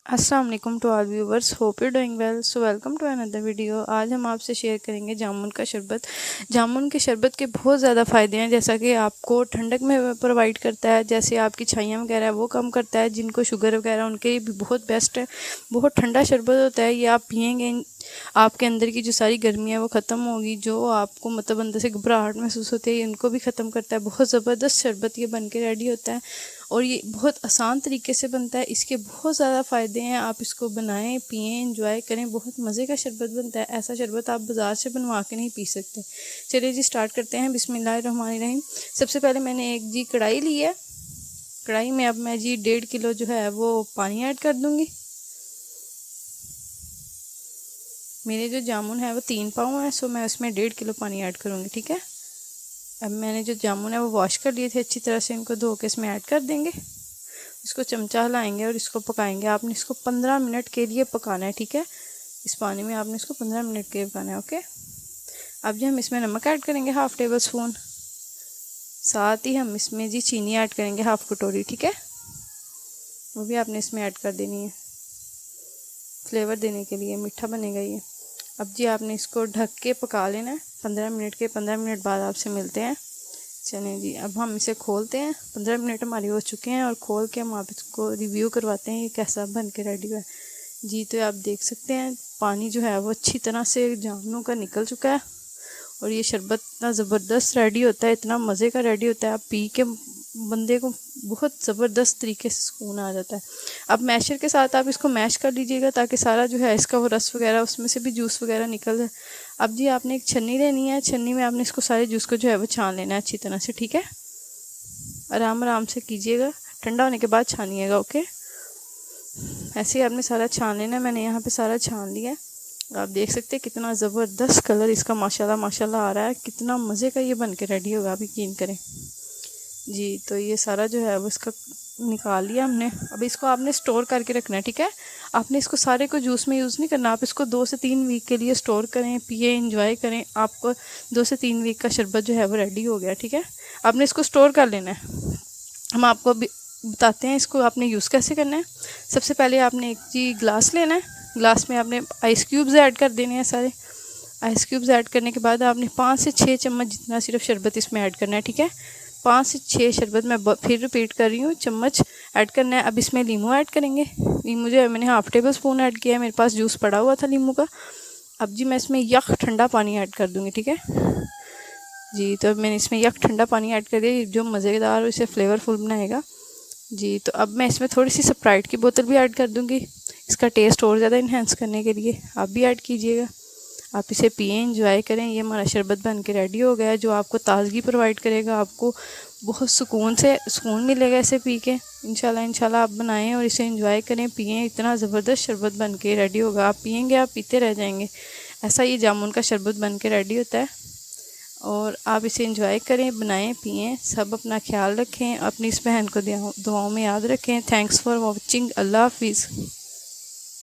अस्सलाम वालेकुम to all viewers, hope you doing well. So welcome to another video. आज हम आपसे शेयर करेंगे जामुन का शरबत। जामुन के शरबत के बहुत ज़्यादा फ़ायदे हैं, जैसा कि आपको ठंडक में प्रोवाइड करता है, जैसे आपकी छाइयाँ वगैरह है वो कम करता है। जिनको शुगर वगैरह उनके लिए भी बहुत बेस्ट है। बहुत ठंडा शरबत होता है, ये आप पियेंगे आपके अंदर की जो सारी गर्मी है वो ख़त्म होगी। जो आपको मतलब अंदर से घबराहट महसूस होती है इनको भी ख़त्म करता है। बहुत ज़बरदस्त शरबत ये बन के रेडी होता है और ये बहुत आसान तरीके से बनता है। इसके बहुत ज़्यादा फ़ायदे हैं, आप इसको बनाएं, पिएं, एंजॉय करें। बहुत मज़े का शरबत बनता है। ऐसा शरबत आप बाज़ार से बनवा के नहीं पी सकते। चलिए जी स्टार्ट करते हैं। बिस्मिल्लाहिर्रहमानिर्रहीम। सबसे पहले मैंने एक जी कढ़ाई ली है। कढ़ाई में अब मैं जी 1.5 किलो जो है वो पानी ऐड कर दूँगी। मेरे जो जामुन है वो 3 पाव है, सो मैं उसमें 1.5 किलो पानी ऐड करूँगी। ठीक है। अब मैंने जो जामुन है वो वॉश कर लिए थे अच्छी तरह से, इनको धो के इसमें ऐड कर देंगे। इसको चमचा हिलाएंगे और इसको पकाएंगे। आपने इसको 15 मिनट के लिए पकाना है। ठीक है। इस पानी में आपने इसको 15 मिनट के लिए पकाना है। ओके। अब जो हम इसमें नमक ऐड करेंगे 1/2 टेबल स्पून। साथ ही हम इसमें जी चीनी ऐड करेंगे 1/2 कटोरी। ठीक है। वो भी आपने इसमें ऐड कर देनी है फ्लेवर देने के लिए, मीठा बनेगा ये। अब जी आपने इसको ढक के पका लेना है 15 मिनट के। 15 मिनट बाद आपसे मिलते हैं। चलें जी, अब हम इसे खोलते हैं। 15 मिनट हमारे हो चुके हैं और खोल के हम आप इसको रिव्यू करवाते हैं ये कैसा बन के रेडी हुआ है जी। तो आप देख सकते हैं पानी जो है वो अच्छी तरह से जामुनों का निकल चुका है और ये शरबत इतना ज़बरदस्त रेडी होता है, इतना मज़े का रेडी होता है। आप पी के बंदे को बहुत ज़बरदस्त तरीके से सुकून आ जाता है। अब मैशर के साथ आप इसको मैश कर लीजिएगा ताकि सारा जो है इसका वो रस वगैरह, उसमें से भी जूस वगैरह निकल जाए। अब जी आपने एक छन्नी लेनी है। छन्नी में आपने इसको सारे जूस को जो है वो छान लेना है अच्छी तरह से। ठीक है। आराम आराम से कीजिएगा, ठंडा होने के बाद छानिएगा। ओके। ऐसे ही आपने सारा छान लेना है। मैंने यहाँ पे सारा छान लिया है। आप देख सकते हैं कितना ज़बरदस्त कलर इसका माशाल्लाह माशाल्लाह आ रहा है। कितना मज़े का ये बन के रेडी होगा, आप यकीन करें जी। तो ये सारा जो है वो इसका निकाल लिया हमने। अब इसको आपने स्टोर करके रखना है। ठीक है। आपने इसको सारे को जूस में यूज़ नहीं करना। आप इसको 2 से 3 वीक के लिए स्टोर करें, पिए, एंजॉय करें। आपको 2 से 3 वीक का शरबत जो है वो रेडी हो गया। ठीक है। आपने इसको स्टोर कर लेना है। हम आपको बताते हैं इसको आपने यूज़ कैसे करना है। सबसे पहले आपने एक जी ग्लास लेना है। ग्लास में आपने आइस क्यूब्स ऐड कर देने हैं सारे। आइस क्यूब्स ऐड करने के बाद आपने 5 से 6 चम्मच जितना सिर्फ शरबत इसमें ऐड करना है। ठीक है। 5 से 6 शरबत, मैं फिर रिपीट कर रही हूँ, चम्मच ऐड करना है। अब इसमें लीमू ऐड करेंगे। लीमू जो है मैंने 1/2 टेबल स्पून ऐड किया है, मेरे पास जूस पड़ा हुआ था लीमू का। अब जी मैं इसमें यख ठंडा पानी ऐड कर दूँगी। ठीक है जी। तो अब मैंने इसमें यख ठंडा पानी ऐड कर दिया जो मज़ेदार और इसे फ्लेवरफुल बनाएगा जी। तो अब मैं इसमें थोड़ी सी स्प्राइट की बोतल भी ऐड कर दूँगी, इसका टेस्ट और ज़्यादा इन्हेंस करने के लिए। आप भी ऐड कीजिएगा। आप इसे पिएं, एंजॉय करें। ये हमारा शरबत बन के रेडी हो गया है जो आपको ताज़गी प्रोवाइड करेगा। आपको बहुत सुकून मिलेगा इसे पी के। इंशाल्लाह आप बनाएं और इसे एंजॉय करें, पिएं। इतना ज़बरदस्त शरबत बन के रेडी होगा, आप पिएंगे आप पीते रह जाएंगे। ऐसा ये जामुन का शरबत बन के रेडी होता है और आप इसे एंजॉय करें, बनाएं, पिएं। सब अपना ख्याल रखें, अपनी इस बहन को दुआओं में याद रखें। Thanks for watching. अल्लाह हाफिज़।